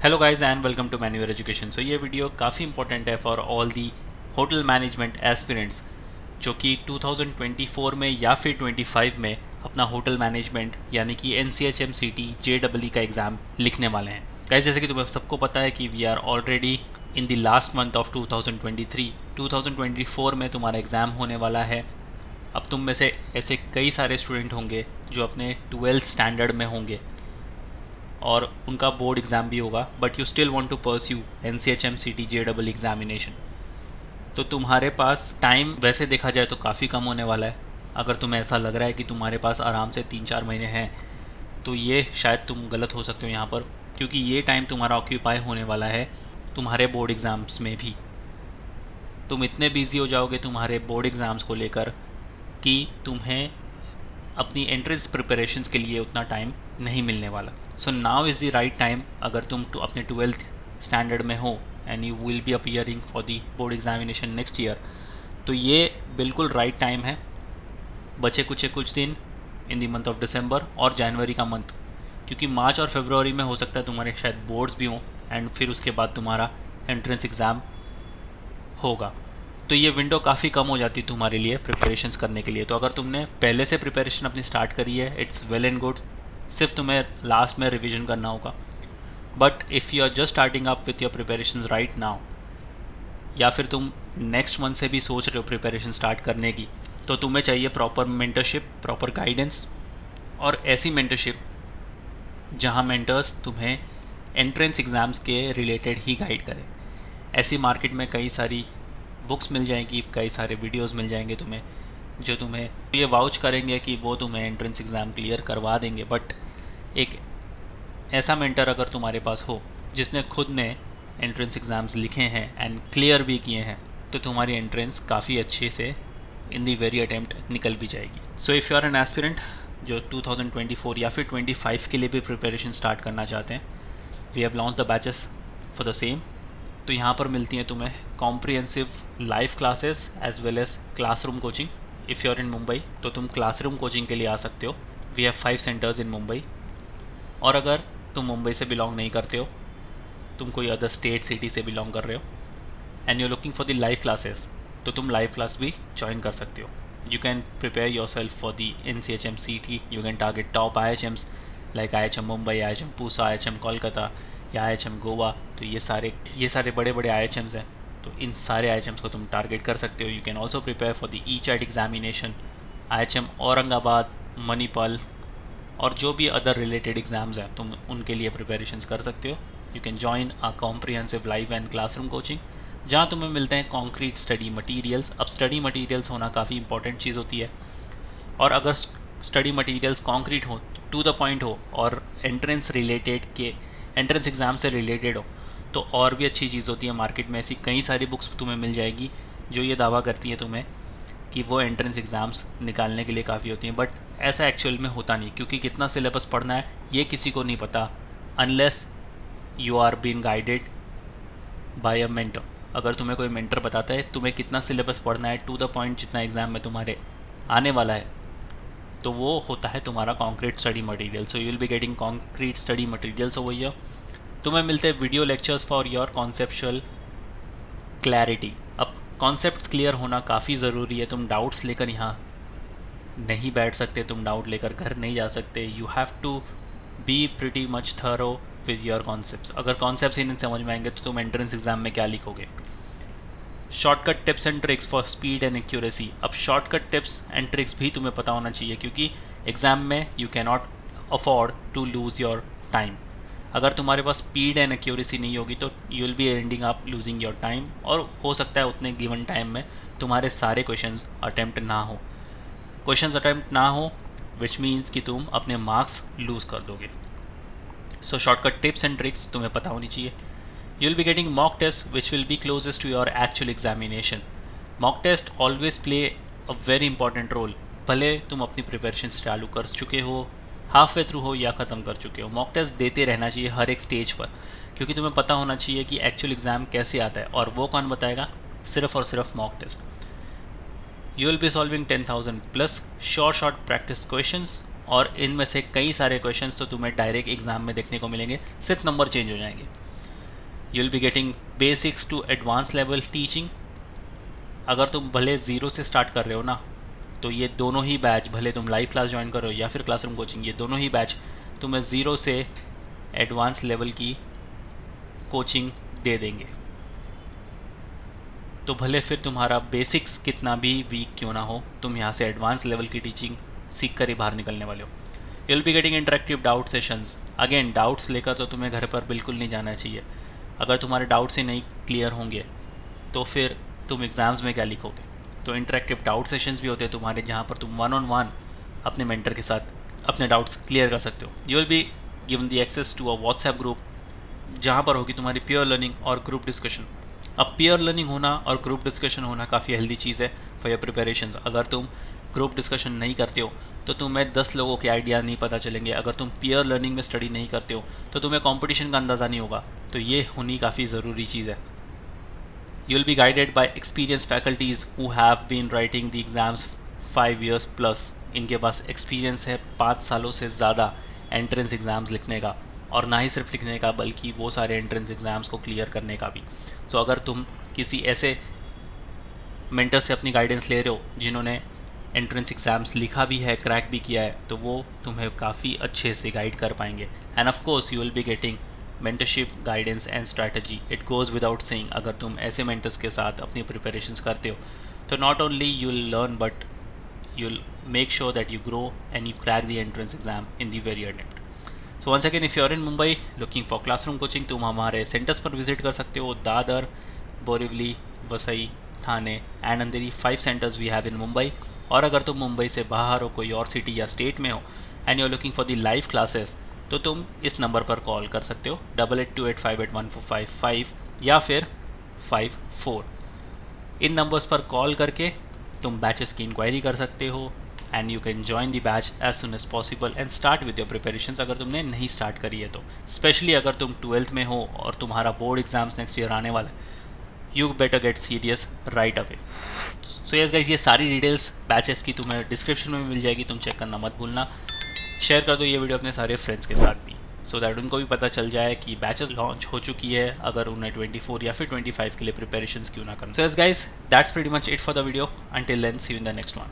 Hello guys and welcome to मैन्यूअर education. So ये video काफ़ी इंपॉर्टेंट है for all the hotel management aspirants जो कि 2024 में या फिर 25 में अपना होटल मैनेजमेंट यानी कि NCHMCT JEE का एग्ज़ाम लिखने वाले हैं। गाइस जैसे कि तुम्हें सबको पता है कि we are already in the last month of 2023। 2024 में तुम्हारा एग्ज़ाम होने वाला है। अब तुम में से ऐसे कई सारे स्टूडेंट होंगे जो अपने 12th स्टैंडर्ड में होंगे और उनका बोर्ड एग्ज़ाम भी होगा, but you still want to pursue NCHMCT JEE examination. तो तुम्हारे पास टाइम वैसे देखा जाए तो काफ़ी कम होने वाला है। अगर तुम्हें ऐसा लग रहा है कि तुम्हारे पास आराम से 3-4 महीने हैं तो ये शायद तुम गलत हो सकते हो यहाँ पर, क्योंकि ये टाइम तुम्हारा ऑक्यूपाई होने वाला है तुम्हारे बोर्ड एग्ज़ाम्स में भी। तुम इतने बिजी हो जाओगे तुम्हारे बोर्ड एग्ज़ाम्स को लेकर कि तुम्हें अपनी एंट्रेंस प्रिपरेशंस के लिए उतना टाइम नहीं मिलने वाला। So now is the right time. अगर तुम अपने 12th स्टैंडर्ड में हो and you will B appearing for the board examination next year, तो ये बिल्कुल राइट टाइम है। बचे कुछ दिन in the month of December और जनवरी का मंथ, क्योंकि मार्च और फरवरी में हो सकता है तुम्हारे शायद बोर्ड्स भी हों एंड फिर उसके बाद तुम्हारा एंट्रेंस एग्ज़ाम होगा। तो ये विंडो काफ़ी कम हो जाती है तुम्हारे लिए प्रिपरेशंस करने के लिए। तो अगर तुमने पहले से प्रिपरेशन अपनी स्टार्ट करी है, इट्स वेल एंड गुड, सिर्फ तुम्हें लास्ट में रिवीजन करना होगा। But if you are just starting up with your preparations right now, या फिर तुम नेक्स्ट मंथ से भी सोच रहे हो प्रिपरेशन स्टार्ट करने की, तो तुम्हें चाहिए प्रॉपर मेंटरशिप, प्रॉपर गाइडेंस, और ऐसी मेंटरशिप जहाँ मेंटर्स तुम्हें एंट्रेंस एग्ज़ाम्स के रिलेटेड ही गाइड करें। ऐसी मार्केट में कई सारी बुक्स मिल जाएंगी, कई सारे वीडियोस मिल जाएंगे तुम्हें, जो तुम्हें ये वाउच करेंगे कि वो तुम्हें एंट्रेंस एग्ज़ाम क्लियर करवा देंगे। बट एक ऐसा मेंटर अगर तुम्हारे पास हो जिसने खुद ने एंट्रेंस एग्ज़ाम्स लिखे हैं एंड क्लियर भी किए हैं, तो तुम्हारी एंट्रेंस काफ़ी अच्छे से इन दी वेरी अटेम्प्ट निकल भी जाएगी। So if you are an aspirant जो 2024 या फिर 25 के लिए भी प्रिपरेशन स्टार्ट करना चाहते हैं, we have launch the batches for the same. तो यहाँ पर मिलती हैं तुम्हें comprehensive live classes as well as classroom coaching. If you are in Mumbai तो तुम क्लासरूम कोचिंग के लिए आ सकते हो। We have 5 centres in Mumbai. और अगर तुम मुंबई से बिलोंग नहीं करते हो, तुम कोई अदर स्टेट सिटी से बिलोंग कर रहे हो and you looking for the live classes, तो तुम लाइव क्लास भी ज्वाइन कर सकते हो। You can prepare your self for the NCHMCT। You can target top IHMs like IHM Mumbai, IHM Pusa, IHM Kolkata या IHM गोवा। तो ये सारे बड़े बड़े IHMs हैं, तो इन सारे IHMs को तुम टारगेट कर सकते हो। You can also prepare for the ECHAT examination, IHM Aurangabad, Manipal और जो भी अदर रिलेटेड एग्ज़ाम्स हैं तुम उनके लिए प्रिपरेशंस कर सकते हो। You can join a comprehensive live and classroom coaching जहाँ तुम्हें मिलते हैं कॉन्क्रीट स्टडी मटीरियल्स। अब स्टडी मटीरियल्स होना काफ़ी इंपॉर्टेंट चीज़ होती है, और अगर स्टडी मटीरियल्स कॉन्क्रीट हो, टू द पॉइंट हो और एंट्रेंस एग्ज़ाम से रिलेटेड हो, तो और भी अच्छी चीज़ होती है। मार्केट में ऐसी कई सारी बुक्स तुम्हें मिल जाएगी जो ये दावा करती है तुम्हें कि वो एंट्रेंस एग्ज़ाम्स निकालने के लिए काफ़ी होती हैं। बट ऐसा एक्चुअल में होता नहीं, क्योंकि कितना सिलेबस पढ़ना है ये किसी को नहीं पता unless you are been guided by a mentor. अगर तुम्हें कोई मेंटर बताता है तुम्हें कितना सिलेबस पढ़ना है टू द पॉइंट जितना एग्ज़ाम में तुम्हारे आने वाला है, तो वो होता है तुम्हारा concrete study material. So you will be getting concrete study materials over here. तुम्हें मिलते हैं video lectures for your conceptual clarity. अब कॉन्सेप्ट्स क्लियर होना काफ़ी ज़रूरी है। तुम डाउट्स लेकर यहाँ नहीं बैठ सकते, तुम डाउट लेकर घर नहीं जा सकते। You have to be pretty much thorough with your concepts. अगर कॉन्सेप्ट्स ही नहीं समझ में आएंगे तो तुम एंट्रेंस एग्जाम में क्या लिखोगे। Shortcut tips and tricks for speed and accuracy. अब शॉर्टकट टिप्स एंड ट्रिक्स भी तुम्हें पता होना चाहिए, क्योंकि एग्ज़ाम में you can not afford to lose your time. अगर तुम्हारे पास स्पीड एंड एक्यूरेसी नहीं होगी तो you will be ending up losing your time, और हो सकता है उतने गिवन टाइम में तुम्हारे सारे क्वेश्चंस अटैम्प्ट ना हो, विच मीन्स कि तुम अपने मार्क्स लूज़ कर दोगे। सो शॉर्टकट टिप्स एंड ट्रिक्स तुम्हें पता होनी चाहिए। You will be getting mock tests which will be closest to your actual examination. Mock test always play a very important role. भले तुम अपनी प्रिपरेशन चालू कर चुके हो, हाफ वे थ्रू हो या ख़त्म कर चुके हो, मॉक टेस्ट देते रहना चाहिए हर एक स्टेज पर, क्योंकि तुम्हें पता होना चाहिए कि एक्चुअल एग्ज़ाम कैसे आता है, और वो कौन बताएगा, सिर्फ और सिर्फ mock test. You will be solving 10,000 plus short practice questions, और इनमें से कई सारे क्वेश्चंस तो तुम्हें डायरेक्ट एग्ज़ाम में देखने को मिलेंगे, सिर्फ नंबर चेंज हो जाएंगे। You will be getting basics to advance level teaching. अगर तुम भले ज़ीरो से स्टार्ट कर रहे हो ना, तो ये दोनों ही बैच, भले तुम लाइव क्लास ज्वाइन करो या फिर क्लासरूम कोचिंग, ये दोनों ही बैच तुम्हें ज़ीरो से एडवांस लेवल की कोचिंग दे देंगे। तो भले फिर तुम्हारा बेसिक्स कितना भी वीक क्यों ना हो, तुम यहाँ से एडवांस लेवल की टीचिंग सीख कर ही बाहर निकलने वाले हो। You will be getting interactive doubt sessions. Again, doubts लेकर तो तुम्हें घर पर बिल्कुल नहीं जाना चाहिए। अगर तुम्हारे डाउट्स ही नहीं क्लियर होंगे तो फिर तुम एग्ज़ाम्स में क्या लिखोगे। तो इंटरेक्टिव डाउट सेशंस भी होते हैं तुम्हारे, जहाँ पर तुम 1-on-1 अपने मेंटर के साथ अपने डाउट्स क्लियर कर सकते हो। You will be given the access to a WhatsApp group, जहाँ पर होगी तुम्हारी पीयर लर्निंग और ग्रुप डिस्कशन। अब पीयर लर्निंग होना और ग्रुप डिस्कशन होना काफ़ी हेल्दी चीज़ है फॉर योर प्रिपरेशंस। अगर तुम ग्रुप डिस्कशन नहीं करते हो तो तुम्हें 10 लोगों के आइडिया नहीं पता चलेंगे। अगर तुम पीयर लर्निंग में स्टडी नहीं करते हो तो तुम्हें कंपटीशन का अंदाज़ा नहीं होगा। तो ये होनी काफ़ी ज़रूरी चीज़ है। You will be guided by experience faculties who have been writing the exams 5 years plus. इनके पास एक्सपीरियंस है 5 सालों से ज़्यादा एंट्रेंस एग्ज़ाम्स लिखने का, और ना ही सिर्फ लिखने का बल्कि वो सारे एंट्रेंस एग्ज़ाम्स को क्लियर करने का भी। सो अगर तुम किसी ऐसे मेंटर से अपनी गाइडेंस ले रहे हो जिन्होंने एंट्रेंस एग्ज़ाम्स लिखा भी है, क्रैक भी किया है, तो वो तुम्हें काफ़ी अच्छे से गाइड कर पाएंगे। End of course you will be getting mentorship, guidance and strategy. It goes without saying, अगर तुम ऐसे मेंटर्स के साथ अपनी प्रिपरेशंस करते हो तो not only you will learn but you'll make sure that you grow and you crack the entrance exam in the very end. So once again, if you're in Mumbai looking for classroom coaching, तुम हमारे centres पर visit कर सकते हो। Dadar, Borivali, Vasai, Thane and Andheri 5 centres we have in Mumbai. और अगर तुम मुंबई से बाहर हो, कोई और सिटी या स्टेट में हो and you are looking for the live classes, तो तुम इस नंबर पर कॉल कर सकते हो 8828581455 या फिर 54। इन नंबर्स पर कॉल करके तुम बैचेस की इंक्वायरी कर सकते हो and you can join the batch as soon as possible and start with your preparations अगर तुमने नहीं स्टार्ट करी है तो। स्पेशली अगर तुम 12th में हो और तुम्हारा बोर्ड एग्जाम्स नेक्स्ट ईयर आने वाला है, you better get serious right away. So yes guys, ये सारी डिटेल्स बैचेस की तुम्हें डिस्क्रिप्शन में मिल जाएगी, तुम चेक करना मत भूलना। शेयर कर दो ये वीडियो अपने सारे फ्रेंड्स के साथ भी, सो दैट उनको भी पता चल जाए कि बैचेस लॉन्च हो चुकी है, अगर उन्हें 24 या फिर 25 के लिए प्रिपरेशंस क्यों ना करना। So yes guys, that's pretty much it for the video. Until then, see you in the next one.